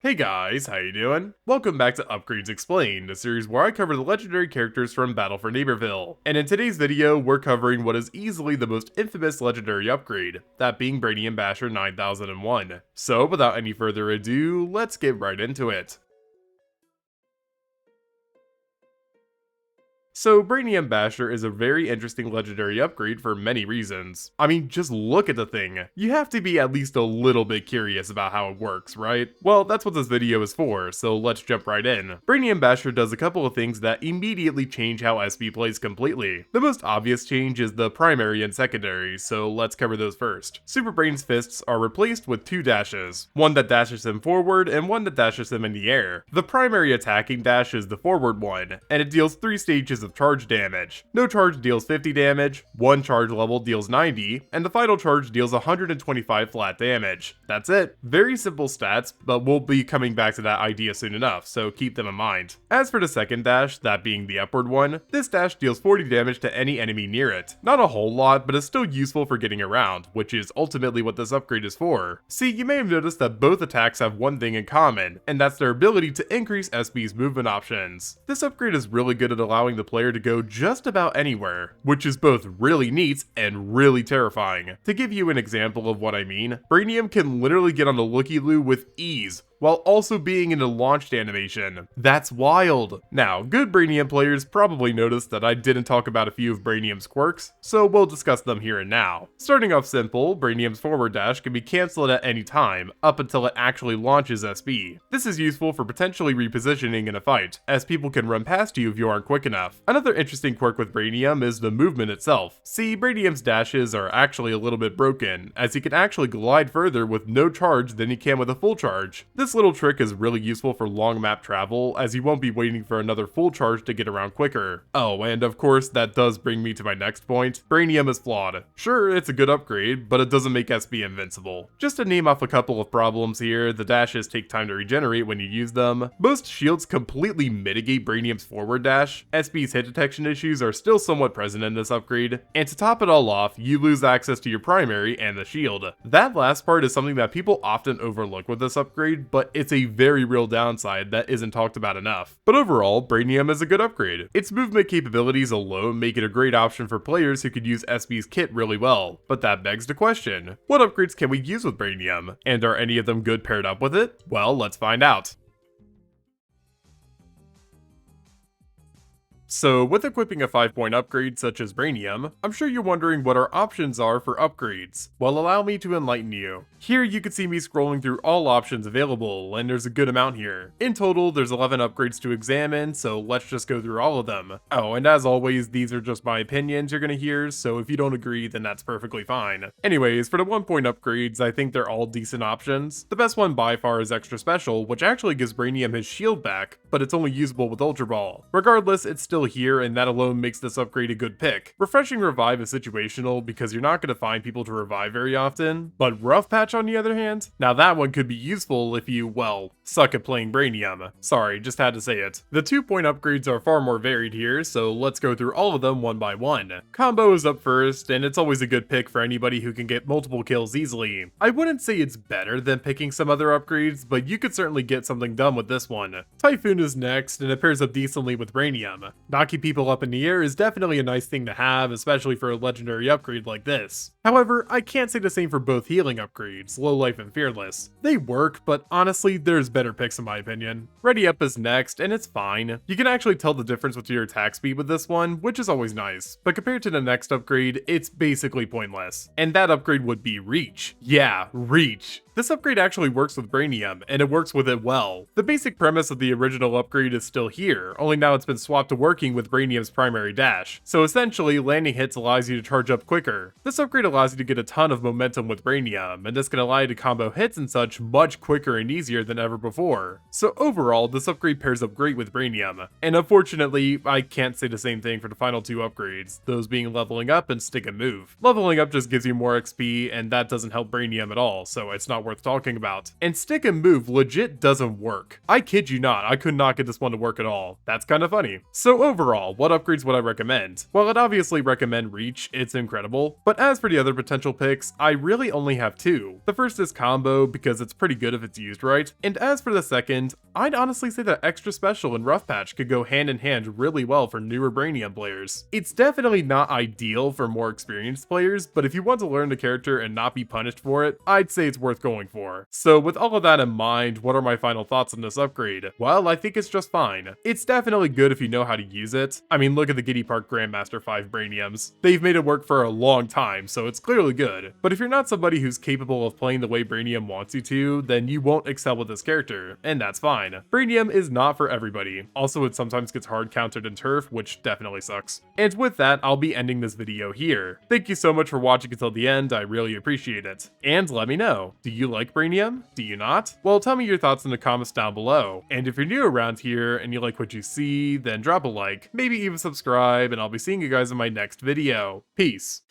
Hey guys, how you doing? Welcome back to Upgrades Explained, a series where I cover the legendary characters from Battle for Neighborville. And in today's video, we're covering what is easily the most infamous legendary upgrade, that being Brainium Basher 9001. So without any further ado, let's get right into it. So Brainium Basher is a very interesting legendary upgrade for many reasons. I mean, just look at the thing. You have to be at least a little bit curious about how it works, right? Well, that's what this video is for, so let's jump right in. Brainium Basher does a couple of things that immediately change how SB plays completely. The most obvious change is the primary and secondary, so let's cover those first. Super Brain's fists are replaced with two dashes, one that dashes him forward and one that dashes him in the air. The primary attacking dash is the forward one, and it deals 3 stages of charge damage. No charge deals 50 damage, one charge level deals 90, and the final charge deals 125 flat damage. That's it. Very simple stats, but we'll be coming back to that idea soon enough, so keep them in mind. As for the second dash, that being the upward one, this dash deals 40 damage to any enemy near it. Not a whole lot, but it's still useful for getting around, which is ultimately what this upgrade is for. See, you may have noticed that both attacks have one thing in common, and that's their ability to increase SB's movement options. This upgrade is really good at allowing the player to go just about anywhere, which is both really neat and really terrifying. To give you an example of what I mean, Brainium can literally get on the looky-loo with ease, while also being in a launched animation. That's wild. Now, good Brainium players probably noticed that I didn't talk about a few of Brainium's quirks, so we'll discuss them here and now. Starting off simple, Brainium's forward dash can be cancelled at any time, up until it actually launches SB. This is useful for potentially repositioning in a fight, as people can run past you if you aren't quick enough. Another interesting quirk with Brainium is the movement itself. See, Brainium's dashes are actually a little bit broken, as he can actually glide further with no charge than he can with a full charge. This little trick is really useful for long map travel, as you won't be waiting for another full charge to get around quicker. Oh, and of course, that does bring me to my next point. Brainium is flawed. Sure, it's a good upgrade, but it doesn't make SB invincible. Just to name off a couple of problems here, the dashes take time to regenerate when you use them. Most shields completely mitigate Brainium's forward dash. SB's hit detection issues are still somewhat present in this upgrade. And to top it all off, you lose access to your primary and the shield. That last part is something that people often overlook with this upgrade, but it's a very real downside that isn't talked about enough. But overall, Brainium is a good upgrade. Its movement capabilities alone make it a great option for players who could use SB's kit really well. But that begs the question, what upgrades can we use with Brainium? And are any of them good paired up with it? Well, let's find out. So with equipping a 5-point upgrade such as Brainium, I'm sure you're wondering what our options are for upgrades. Well, allow me to enlighten you. Here you can see me scrolling through all options available, and there's a good amount here. In total, there's 11 upgrades to examine, so let's just go through all of them. Oh, and as always, these are just my opinions you're gonna hear, so if you don't agree, then that's perfectly fine. Anyways, for the 1-point upgrades, I think they're all decent options. The best one by far is Extra Special, which actually gives Brainium his shield back, but it's only usable with Ultra Ball. Regardless, it's still here, and that alone makes this upgrade a good pick. Refreshing Revive is situational because you're not going to find people to revive very often, but Rough Patch on the other hand, now that one could be useful if you, well, suck at playing Brainium. Sorry, just had to say it. The 2-point upgrades are far more varied here, so let's go through all of them one by one. Combo is up first, and it's always a good pick for anybody who can get multiple kills easily. I wouldn't say it's better than picking some other upgrades, but you could certainly get something done with this one. Typhoon is next, and it pairs up decently with Brainium. Knocking people up in the air is definitely a nice thing to have, especially for a legendary upgrade like this. However, I can't say the same for both healing upgrades, Low Life and Fearless. They work, but honestly, there's better picks in my opinion. Ready Up is next, and it's fine. You can actually tell the difference with your attack speed with this one, which is always nice. But compared to the next upgrade, it's basically pointless. And that upgrade would be Reach. Yeah, Reach. This upgrade actually works with Brainium, and it works with it well. The basic premise of the original upgrade is still here, only now it's been swapped to working with Brainium's primary dash. So essentially, landing hits allows you to charge up quicker. This upgrade allows you to get a ton of momentum with Brainium, and this can allow you to combo hits and such much quicker and easier than ever before. So overall, this upgrade pairs up great with Brainium. And unfortunately, I can't say the same thing for the final 2 upgrades, those being Leveling Up and Stick and Move. Leveling Up just gives you more XP, and that doesn't help Brainium at all, so it's not worth talking about. And stick and move legit doesn't work. I kid you not, I could not get this one to work at all. That's kind of funny. So overall, what upgrades would I recommend? Well, I'd obviously recommend Reach, it's incredible. But as for the other potential picks, I really only have two. The first is Combo, because it's pretty good if it's used right. And as for the second, I'd honestly say that Extra Special and Rough Patch could go hand in hand really well for newer Brainium players. It's definitely not ideal for more experienced players, but if you want to learn the character and not be punished for it, I'd say it's worth going for. So with all of that in mind, what are my final thoughts on this upgrade? Well, I think it's just fine. It's definitely good if you know how to use it. I mean, look at the Giddy Park Grandmaster 5 Brainiums. They've made it work for a long time, so it's clearly good. But if you're not somebody who's capable of playing the way Brainium wants you to, then you won't excel with this character, and that's fine. Brainium is not for everybody. Also, it sometimes gets hard countered in turf, which definitely sucks. And with that, I'll be ending this video here. Thank you so much for watching until the end, I really appreciate it. And let me know, do you like Brainium? Do you not? Well, tell me your thoughts in the comments down below. And if you're new around here and you like what you see, then drop a like, maybe even subscribe, and I'll be seeing you guys in my next video. Peace.